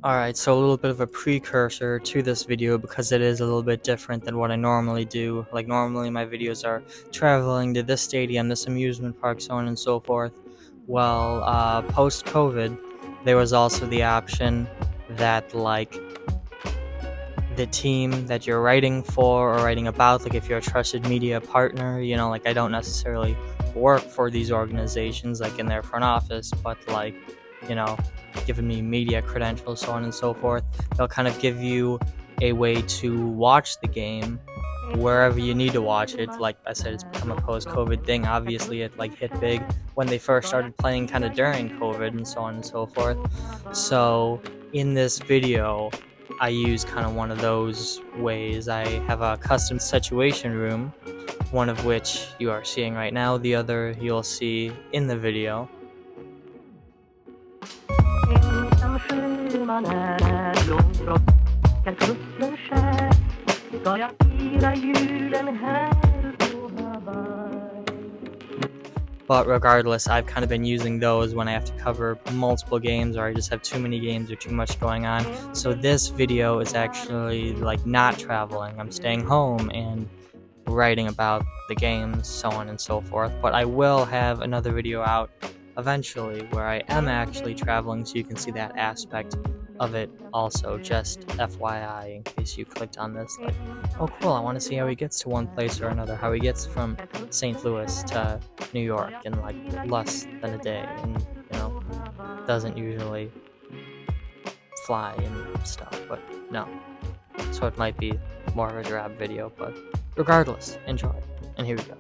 Alright, so a little bit of a precursor to this video because it is a little bit different than what I normally do. Like, normally my videos are traveling to this stadium, this amusement park, so on and so forth. Well, post-COVID, there was also the option that, like, the team that you're writing for or writing about, like if you're a trusted media partner, like I don't necessarily work for these organizations like in their front office, but like, you know, giving me media credentials, so on and so forth. They'll kind of give you a way to watch the game wherever you need to watch it. Like I said, it's become a post-COVID thing. Obviously, it like hit big when they first started playing kind of during COVID and so on and so forth. So in this video, I use kind of one of those ways. I have a custom situation room, one of which you are seeing right now, the other you'll see in the video. But regardless, I've kind of been using those when I have to cover multiple games or I just have too many games or too much going on. So this video is actually like not traveling. I'm staying home and writing about the games, so on and so forth. But I will have another video out eventually where I am actually traveling, so you can see that aspect of it also. Just FYI, in case you clicked on this, like, oh cool, I want to see how he gets to one place or another, how he gets from St. Louis to New York in like less than a day, and doesn't usually fly and stuff, but no. So it might be more of a drab video, but regardless, enjoy. And here we go.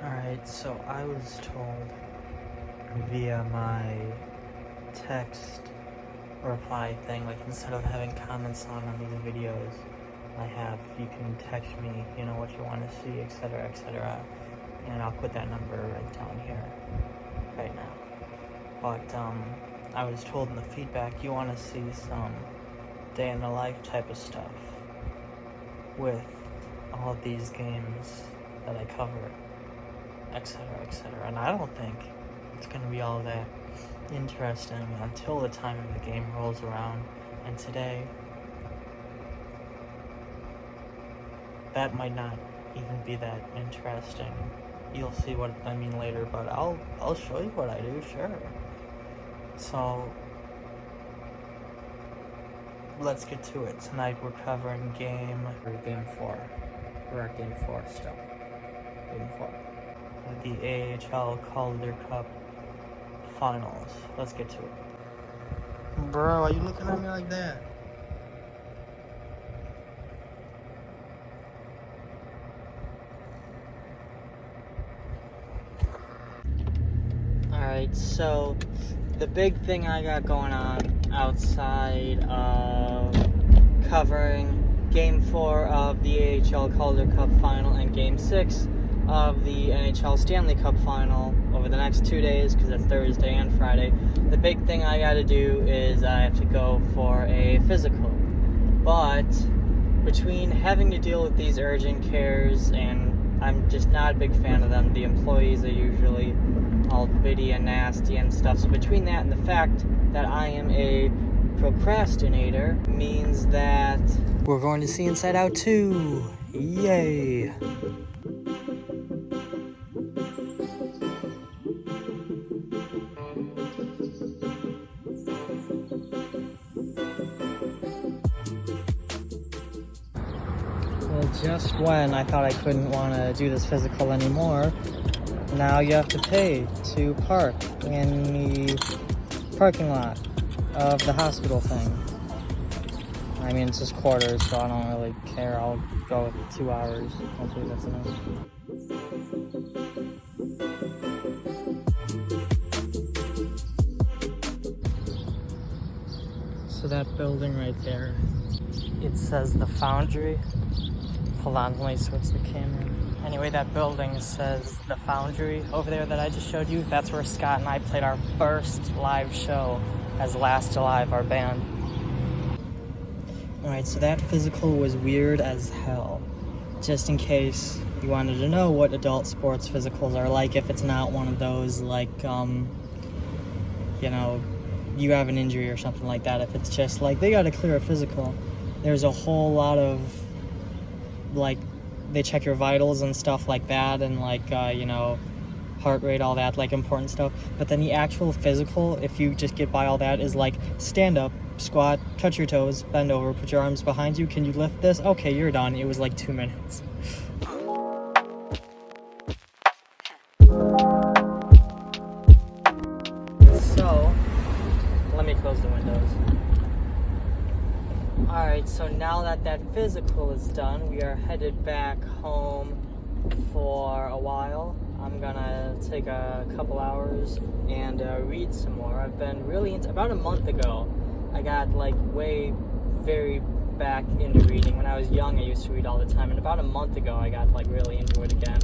Alright, so I was told via my text reply thing, like instead of having comments on these videos, you can text me, what you want to see, etc., etc., and I'll put that number right down here, right now. But, I was told in the feedback you want to see some day in the life type of stuff with all of these games that I cover, etc., etc., and I don't think it's going to be all that interesting until the time of the game rolls around, and today that might not even be that interesting. You'll see what I mean later, but I'll show you what I do, sure. So let's get to it. Tonight we're covering game 4. We're at game 4 still. Game 4. The AHL Calder Cup Finals. Let's get to it. Bro, are you looking at me like that? Alright, so the big thing I got going on outside of covering Game 4 of the AHL Calder Cup Final and Game 6 of the NHL Stanley Cup Final over the next 2 days, because it's Thursday and Friday, the big thing I gotta do is I have to go for a physical. But between having to deal with these urgent cares, and I'm just not a big fan of them, the employees are usually all bitty and nasty and stuff, so between that and the fact that I am a procrastinator means that we're going to see Inside Out 2. Yay! Well, just when I thought I couldn't want to do this physical anymore, now you have to pay to park in the parking lot of the hospital thing. I mean, it's just quarters, so I don't really care. I'll go with 2 hours. Hopefully that's enough. So that building right there, it says the Foundry. Hold on, let me switch the camera. Anyway, that building says the Foundry over there that I just showed you. That's where Scott and I played our first live show as Last Alive, our band. Alright, so that physical was weird as hell. Just in case you wanted to know what adult sports physicals are like if it's not one of those, like, you know, you have an injury or something like that. If it's just, like, they got to clear a physical, there's a whole lot of, like, they check your vitals and stuff like that, and, like, you know, heart rate, all that, like, important stuff. But then the actual physical, if you just get by all that, is like, stand up, squat, touch your toes, bend over, put your arms behind you, can you lift this? Okay, you're done. It was like 2 minutes. So, let me close the windows. Alright, so now that that physical is done, we are headed back home for a while. I'm gonna take a couple hours and read some more. I've been really into, about a month ago, I got like very back into reading. When I was young, I used to read all the time, and about a month ago, I got like really into it again.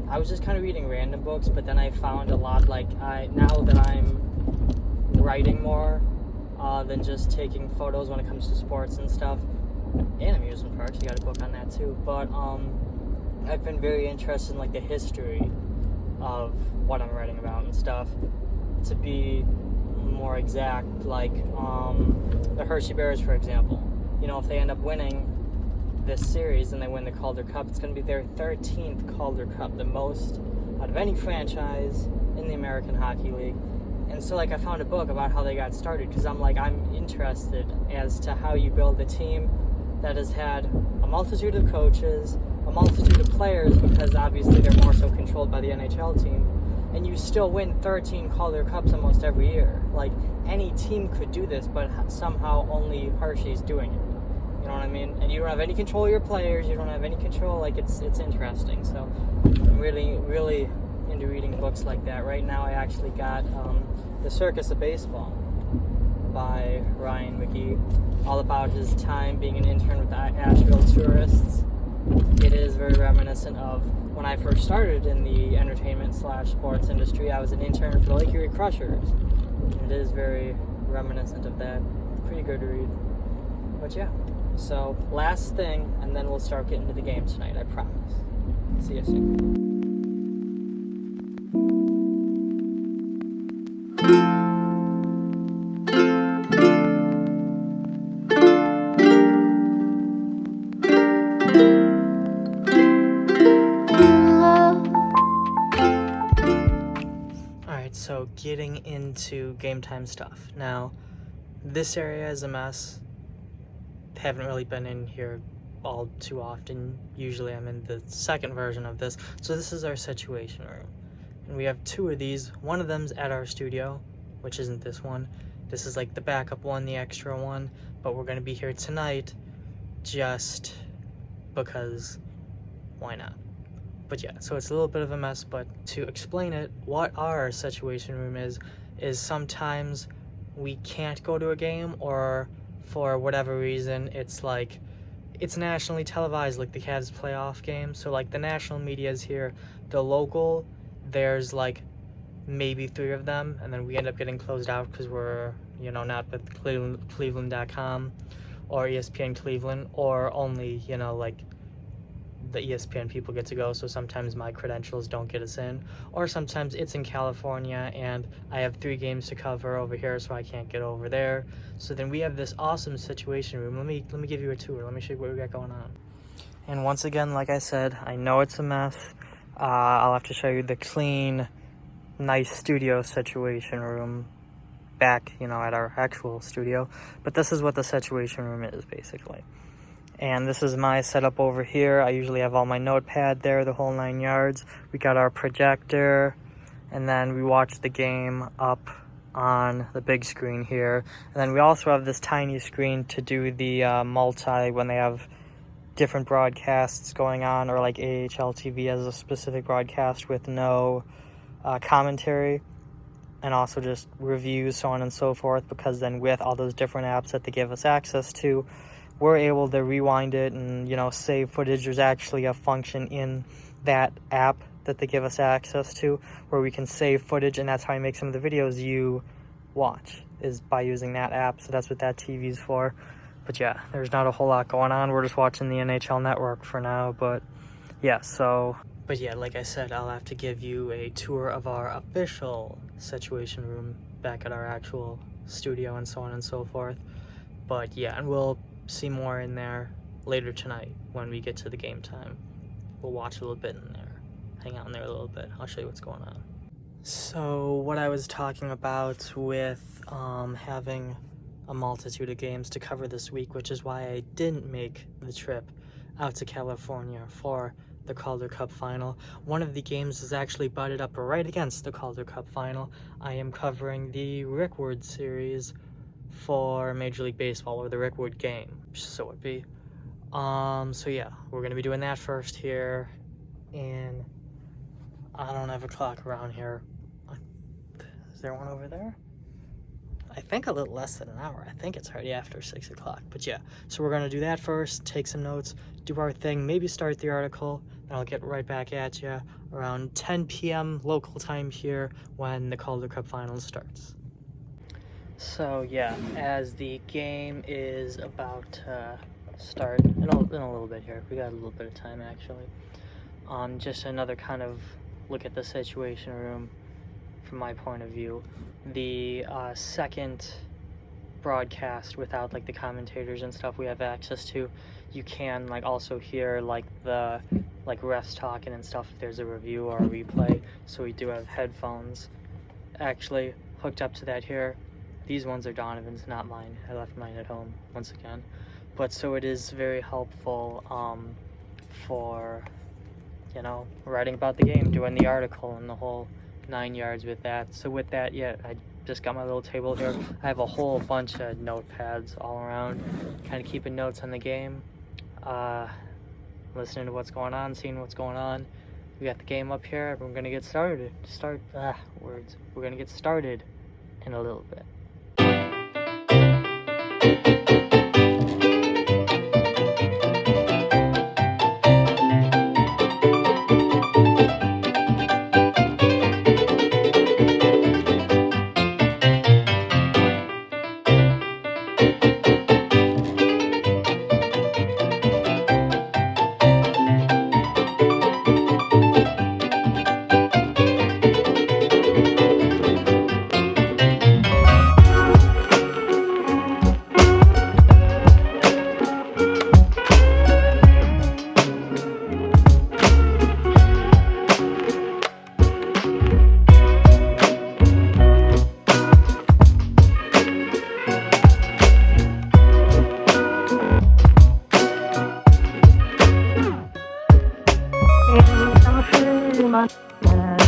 I was just kind of reading random books, but then I found a lot, like, now that I'm writing more than just taking photos when it comes to sports and stuff, and amusement parks, you got a book on that too, but I've been very interested in, like, the history of what I'm writing about and stuff. To be more exact, like, the Hershey Bears, for example. You know, if they end up winning this series and they win the Calder Cup, it's going to be their 13th Calder Cup, the most out of any franchise in the American Hockey League. And so, like, I found a book about how they got started, because I'm interested as to how you build a team that has had a multitude of coaches, a multitude of players, because obviously they're more so controlled by the NHL team, and you still win 13 Calder Cups almost every year. Like, any team could do this, but somehow only Hershey's doing it. You know what I mean? And you don't have any control of your players, you don't have any control, like, it's interesting. So I'm really into reading books like that. Right now I actually got The Circus of Baseball by Ryan McGee, all about his time being an intern with the Asheville Tourists. It is very reminiscent of when I first started in the entertainment/sports industry. I was an intern for the Lake Erie Crushers. It is very reminiscent of that. Pretty good to read. But yeah, so last thing, and then we'll start getting to the game tonight, I promise. See you soon. Alright, so getting into game time stuff. Now, this area is a mess. Haven't really been in here all too often. Usually I'm in the second version of this. So this is our situation room. And we have 2 of these. One of them's at our studio, which isn't this one. This is like the backup one, the extra one. But we're going to be here tonight just because why not? But yeah, so it's a little bit of a mess, but to explain it, what our situation room is sometimes we can't go to a game, or for whatever reason, it's like, it's nationally televised, like the Cavs playoff game. So like the national media is here, the local, there's like maybe 3 of them, and then we end up getting closed out because we're, you know, not with Cleveland.com or ESPN Cleveland, or only, you know, like the ESPN people get to go. So sometimes my credentials don't get us in, or sometimes it's in California and I have 3 games to cover over here, so I can't get over there. So then we have this awesome situation room. Let me give you a tour. Let me show you what we got going on. And once again, like I said, I know it's a mess. I'll have to show you the clean, nice studio situation room back, you know, at our actual studio. But this is what the situation room is, basically. And this is my setup over here. I usually have all my notepad there, the whole 9 yards. We got our projector, and then we watch the game up on the big screen here. And then we also have this tiny screen to do the multi when they have different broadcasts going on, or like AHL TV has a specific broadcast with no commentary, and also just reviews, so on and so forth, because then with all those different apps that they give us access to, we're able to rewind it and, you know, save footage. There's actually a function in that app that they give us access to where we can save footage, and that's how I make some of the videos you watch, is by using that app. So that's what that TV's for. But yeah, there's not a whole lot going on. We're just watching the NHL Network for now, but But yeah, like I said, I'll have to give you a tour of our official situation room back at our actual studio and so on and so forth. But yeah, and we'll see more in there later tonight when we get to the game time. We'll watch a little bit in there, hang out in there a little bit. I'll show you what's going on. So what I was talking about with having a multitude of games to cover this week, which is why I didn't make the trip out to California for the Calder Cup final. One of the games is actually butted up right against the Calder Cup final. I am covering the Rickwood series for Major League Baseball, or the Rickwood game, so it would be. So yeah, we're gonna be doing that first here, and I don't have a clock around here. Is there one over there? I think a little less than an hour. I think it's already after 6 o'clock. But yeah, so we're gonna do that first, take some notes, do our thing, maybe start the article, and I'll get right back at you around 10 p.m. local time here when the Calder Cup final starts. So yeah, as the game is about to start in a little bit here, we got a little bit of time actually. Just another kind of look at the situation room from my point of view. The second broadcast without like the commentators and stuff we have access to, you can like also hear like the refs talking and stuff if there's a review or a replay. So we do have headphones actually hooked up to that here. These ones are Donovan's, not mine. I left mine at home once again. But so it is very helpful for, you know, writing about the game, doing the article and the whole 9 yards with that. So with that, yeah, I just got my little table here. I have a whole bunch of notepads all around, kind of keeping notes on the game, listening to what's going on, seeing what's going on. We got the game up here. We're gonna get started. We're gonna get started in a little bit.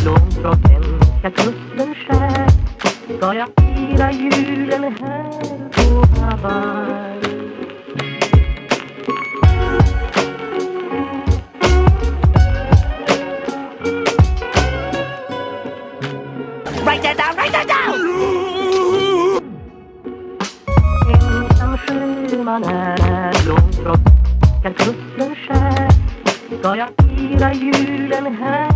Långt från svenska kusten skär ska jag fira julen här på Hawaii. Write that down, write that down! Ensam sjöman är långt från svenska kusten skär ska jag fira julen här